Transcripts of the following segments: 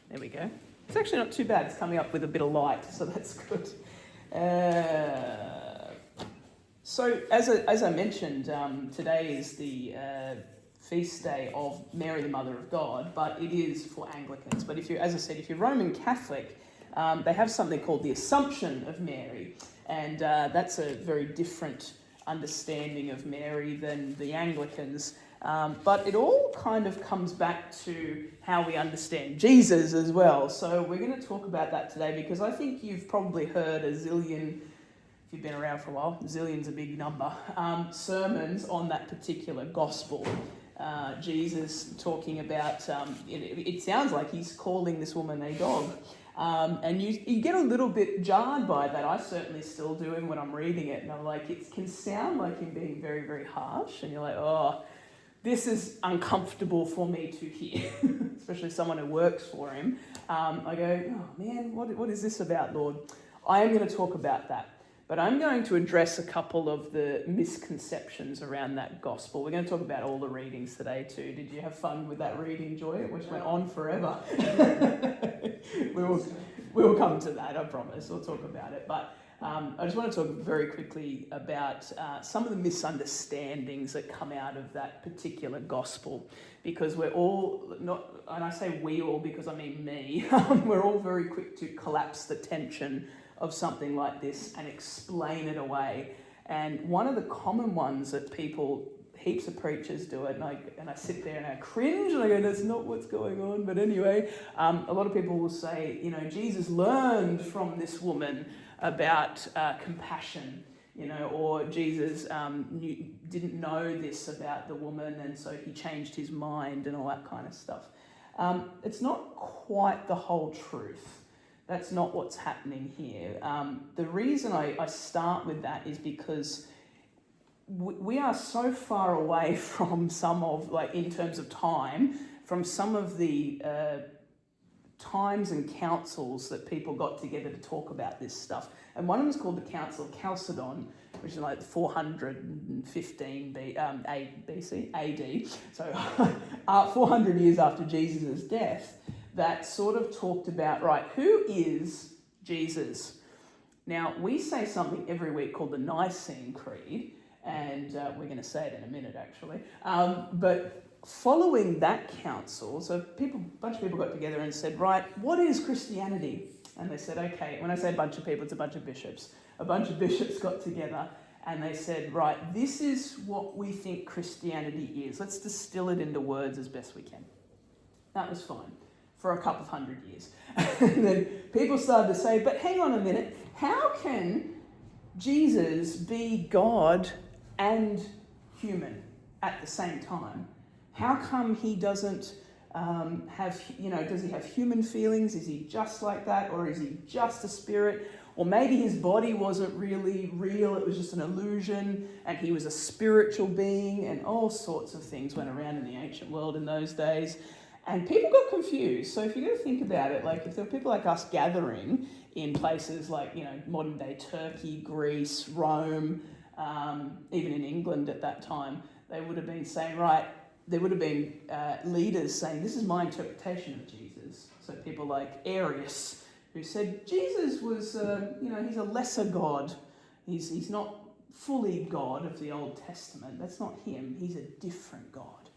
There we go. It's actually not too bad. It's coming up with a bit of light, so that's good. So as I mentioned, today is the feast day of Mary, the Mother of God, but it is for Anglicans. But if you're Roman Catholic, they have something called the Assumption of Mary, and that's a very different understanding of Mary than the Anglicans. But it all kind of comes back to how we understand Jesus as well. So we're going to talk about that today because I think you've probably heard a zillion, if you've been around for a while, zillion's a big number, sermons on that particular gospel. Jesus talking about, it sounds like he's calling this woman a dog. And you get a little bit jarred by that. I certainly still do, and when I'm reading it, and I'm like, it can sound like him being very, very harsh, and you're like, oh, this is uncomfortable for me to hear, especially someone who works for him. I go, oh man, what is this about, Lord? I am going to talk about that, but I'm going to address a couple of the misconceptions around that gospel. We're going to talk about all the readings today too. Did you have fun with that reading, Joy? Which went on forever. We will come to that, I promise. We'll talk about it. But I just want to talk very quickly about some of the misunderstandings that come out of that particular gospel, because we're all, not, and I say we all because I mean me, we're all very quick to collapse the tension of something like this and explain it away. And one of the common ones that heaps of preachers do it, and I sit there and I cringe and I go, that's not what's going on. But anyway, a lot of people will say, Jesus learned from this woman about compassion, or Jesus didn't know this about the woman and so he changed his mind and all that kind of stuff. It's not quite the whole truth. That's not what's happening here. The reason I start with that is because we are so far away from some of, in terms of time, from some of the times and councils that people got together to talk about this stuff. And one of them is called the Council of Chalcedon, which is 415 BC, AD, so 400 years after Jesus' death, that sort of talked about, right, who is Jesus? Now, we say something every week called the Nicene Creed, and we're going to say it in a minute, actually. But following that council, so a bunch of people got together and said, right, what is Christianity? And they said, okay, when I say a bunch of people, it's a bunch of bishops. A bunch of bishops got together and they said, right, this is what we think Christianity is. Let's distill it into words as best we can. That was fine for a couple of 100 years. And then people started to say, but hang on a minute, how can Jesus be God and human at the same time? How come he doesn't does he have human feelings? Is he just like that? Or is he just a spirit? Or maybe his body wasn't really real, it was just an illusion, and he was a spiritual being, and all sorts of things went around in the ancient world in those days. And people got confused. So if you're going to think about it, if there were people like us gathering in places like, modern day Turkey, Greece, Rome, even in England at that time, they would have been saying, right, there would have been leaders saying, this is my interpretation of Jesus. So people like Arius, who said Jesus was, he's a lesser God. He's not fully God of the Old Testament. That's not him. He's a different God.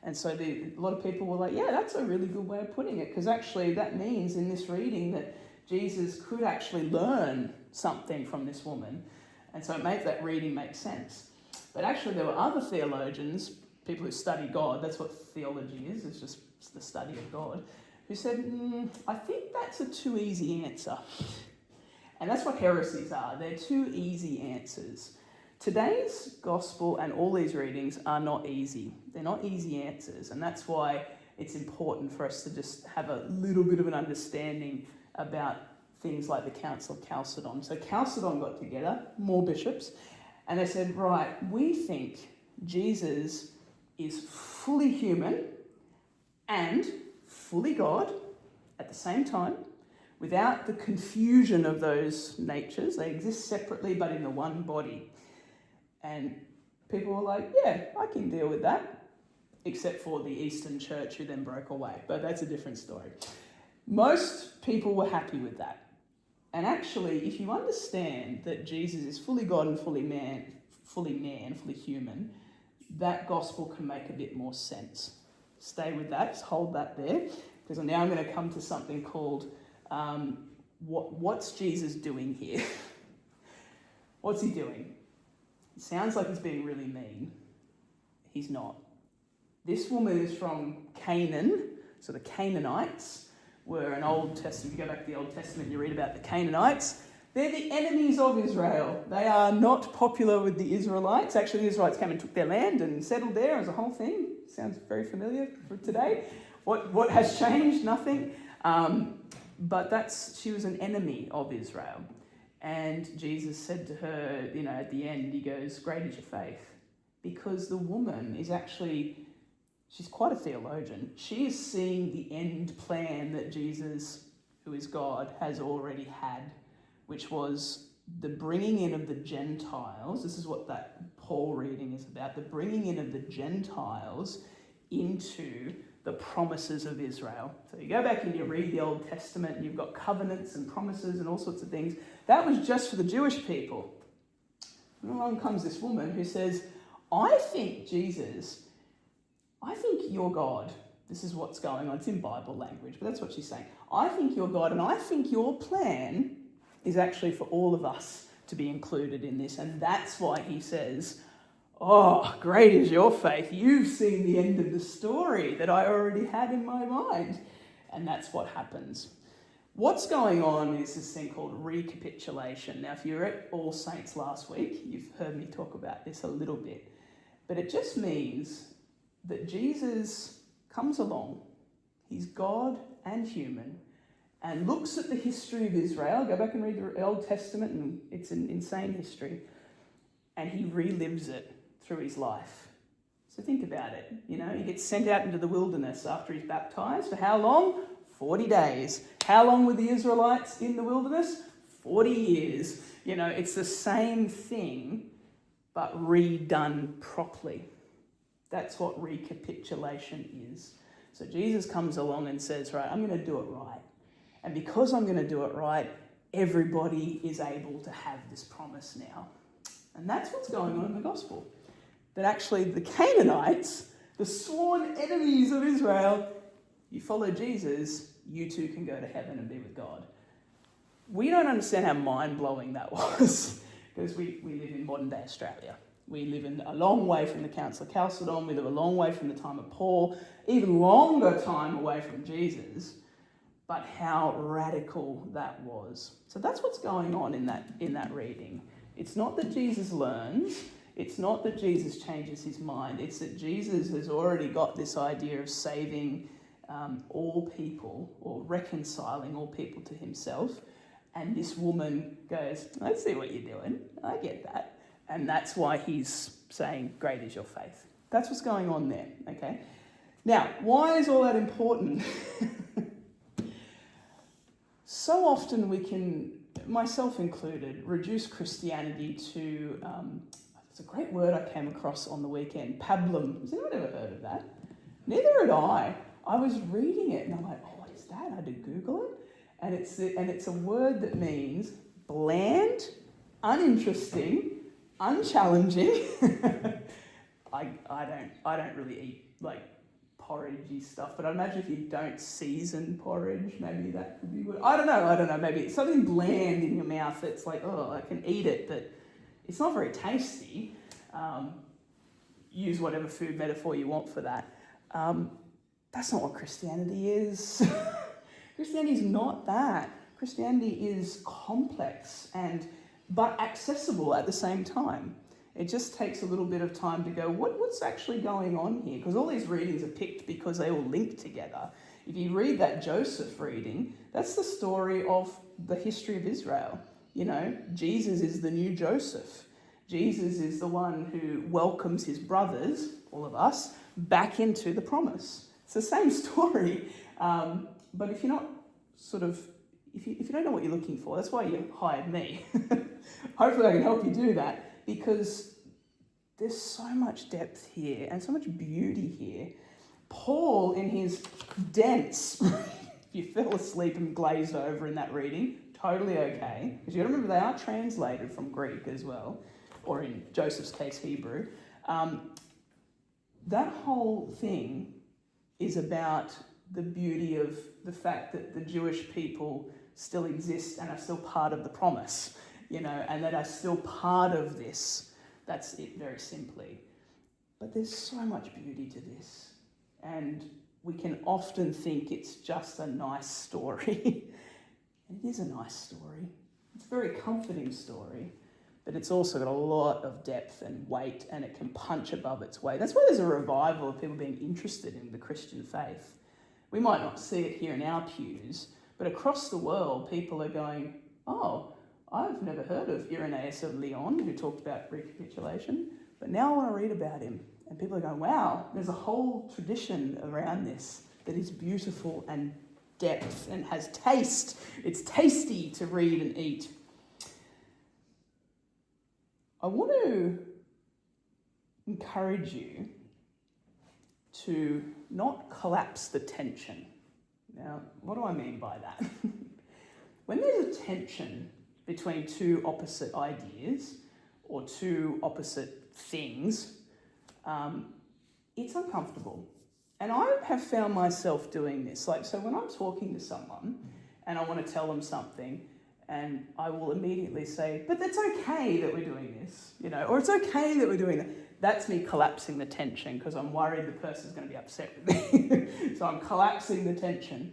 And so a lot of people were like, yeah, that's a really good way of putting it, because actually that means in this reading that Jesus could actually learn something from this woman. And so it made that reading make sense. But actually there were other theologians, people who study God, that's what theology is, it's just the study of God, who said, I think that's a too easy answer. And that's what heresies are. They're too easy answers. Today's gospel and all these readings are not easy. They're not easy answers. And that's why it's important for us to just have a little bit of an understanding about things like the Council of Chalcedon. So Chalcedon got together, more bishops, and they said, right, we think Jesus is fully human and fully God at the same time, without the confusion of those natures. They exist separately but in the one body. And people were like, yeah, I can deal with that, except for the Eastern Church who then broke away. But that's a different story. Most people were happy with that. And actually, if you understand that Jesus is fully God and fully man, fully human, that gospel can make a bit more sense. Stay with that, just hold that there, because now I'm going to come to something called what's Jesus doing here? What's he doing? It sounds like he's being really mean. He's not. This woman is from Canaan, so the Canaanites were an Old Testament. If you go back to the Old Testament, you read about the Canaanites. They're the enemies of Israel. They are not popular with the Israelites. Actually, the Israelites came and took their land and settled there as a whole thing. Sounds very familiar for today. What has changed? Nothing. But she was an enemy of Israel. And Jesus said to her, at the end, he goes, "Great is your faith." Because the woman is actually, she's quite a theologian. She is seeing the end plan that Jesus, who is God, has already had, which was the bringing in of the Gentiles. This is what that Paul reading is about, the bringing in of the Gentiles into the promises of Israel. So you go back and you read the Old Testament, and you've got covenants and promises and all sorts of things. That was just for the Jewish people. And along comes this woman who says, I think you're God. This is what's going on. It's in Bible language, but that's what she's saying. I think you're God, and I think your plan is actually for all of us to be included in this. And that's why he says, "Oh, great is your faith. You've seen the end of the story that I already had in my mind." And that's what happens. What's going on is this thing called recapitulation. Now, if you were at All Saints last week, you've heard me talk about this a little bit. But it just means that Jesus comes along. He's God and human, and looks at the history of Israel. Go back and read the Old Testament, and it's an insane history. And he relives it through his life. So think about it. He gets sent out into the wilderness after he's baptized. For how long? 40 days. How long were the Israelites in the wilderness? 40 years. It's the same thing, but redone properly. That's what recapitulation is. So Jesus comes along and says, right, I'm going to do it right. And because I'm going to do it right, everybody is able to have this promise now. And that's what's going on in the gospel. That actually the Canaanites, the sworn enemies of Israel, you follow Jesus, you too can go to heaven and be with God. We don't understand how mind-blowing that was, because we live in modern-day Australia. We live in a long way from the Council of Chalcedon. We live a long way from the time of Paul, even longer time away from Jesus. But how radical that was. So that's what's going on in that reading. It's not that Jesus learns. It's not that Jesus changes his mind. It's that Jesus has already got this idea of saving all people, or reconciling all people to himself. And this woman goes, "I see what you're doing. I get that." And that's why he's saying, "Great is your faith." That's what's going on there, okay? Now, why is all that important? So often we can, myself included, reduce Christianity to, it's a great word I came across on the weekend, pablum. Has anyone ever heard of that? Neither had I. I was reading it and I'm like, "Oh, what is that?" I had to Google it. And it's a word that means bland, uninteresting, unchallenging. I don't really eat porridgey stuff, but I imagine if you don't season porridge, maybe that could be good. I don't know. Maybe it's something bland in your mouth that's like, oh, I can eat it, but it's not very tasty. Use whatever food metaphor you want for that. That's not what Christianity is. Christianity is not that. Christianity is complex but accessible at the same time. It just takes a little bit of time to go, what's actually going on here? Because all these readings are picked because they all link together. If you read that Joseph reading, that's the story of the history of Israel. Jesus is the new Joseph. Jesus is the one who welcomes his brothers, all of us, back into the promise. It's the same story, but if you're not if you don't know what you're looking for, that's why you hired me. Hopefully I can help you do that, because there's so much depth here and so much beauty here. Paul, in his dense If you fell asleep and glazed over in that reading, totally okay. Because you got to remember they are translated from Greek as well, or in Joseph's case, Hebrew. That whole thing is about the beauty of the fact that the Jewish people still exist and are still part of the promise, and that are still part of this. That's it, very simply. But there's so much beauty to this. And we can often think it's just a nice story. It is a nice story. It's a very comforting story. But it's also got a lot of depth and weight, and it can punch above its weight. That's why there's a revival of people being interested in the Christian faith. We might not see it here in our pews, but across the world, people are going, oh, I've never heard of Irenaeus of Lyon, who talked about recapitulation, but now I want to read about him. And people are going, wow, there's a whole tradition around this that is beautiful and depth and has taste. It's tasty to read and eat. I want to encourage you to not collapse the tension. Now, what do I mean by that? When there's a tension between two opposite ideas or two opposite things, it's uncomfortable. And I have found myself doing this. So when I'm talking to someone and I want to tell them something, and I will immediately say, but it's okay that we're doing this, or it's okay that we're doing that. That's me collapsing the tension because I'm worried the person's going to be upset with me. So I'm collapsing the tension.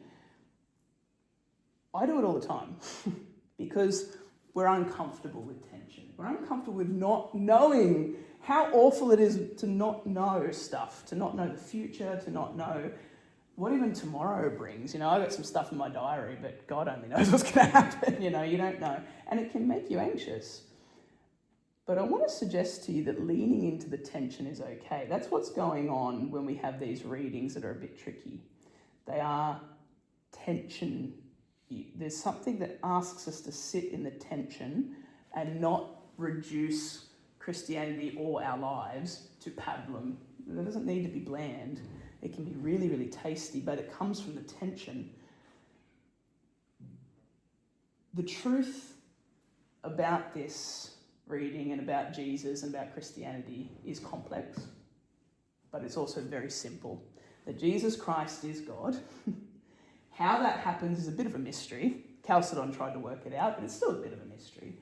I do it all the time because we're uncomfortable with tension. We're uncomfortable with not knowing how awful it is to not know stuff, to not know the future, to not know what even tomorrow brings. I've got some stuff in my diary, but God only knows what's going to happen. You don't know. And it can make you anxious. But I want to suggest to you that leaning into the tension is okay. That's what's going on when we have these readings that are a bit tricky. They are tension. There's something that asks us to sit in the tension and not reduce Christianity or our lives to pablum. It doesn't need to be bland. It can be really, really tasty, but it comes from the tension. The truth about this reading and about Jesus and about Christianity is complex, but it's also very simple. That Jesus Christ is God. How that happens is a bit of a mystery. Chalcedon tried to work it out, but it's still a bit of a mystery.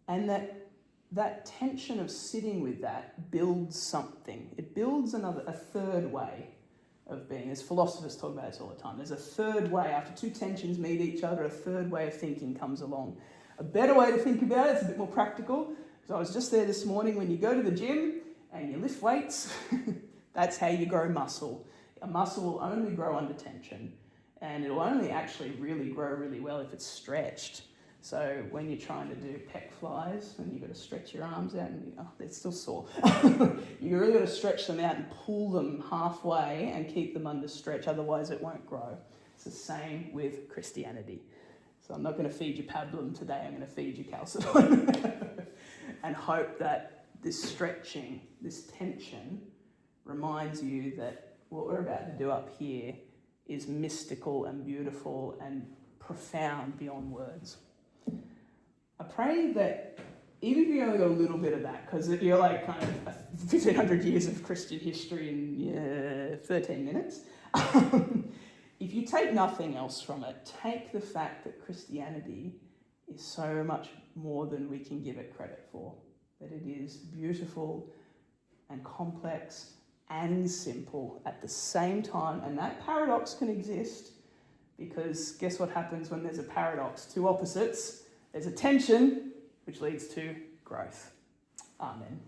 And that tension of sitting with that builds something. It builds a third way of being. As philosophers talk about this all the time. There's a third way. After two tensions meet each other, a third way of thinking comes along. A better way to think about it, it's a bit more practical. So I was just there this morning. When you go to the gym and you lift weights, that's how you grow muscle. A muscle will only grow under tension, and it'll only actually really grow really well if it's stretched. So when you're trying to do pec flies and you've got to stretch your arms out and they're still sore. You really got to stretch them out and pull them halfway and keep them under stretch, otherwise it won't grow. It's the same with Christianity. So I'm not going to feed you pablum today, I'm going to feed you Chalcedon. And hope that this stretching, this tension, reminds you that what we're about to do up here is mystical and beautiful and profound beyond words. I pray that even if you only got a little bit of that, because if you're like kind of 1,500 years of Christian history in 13 minutes, if you take nothing else from it, take the fact that Christianity is so much more than we can give it credit for. That it is beautiful and complex and simple at the same time, and that paradox can exist because guess what happens when there's a paradox? Two opposites. There's a tension, which leads to growth. Amen.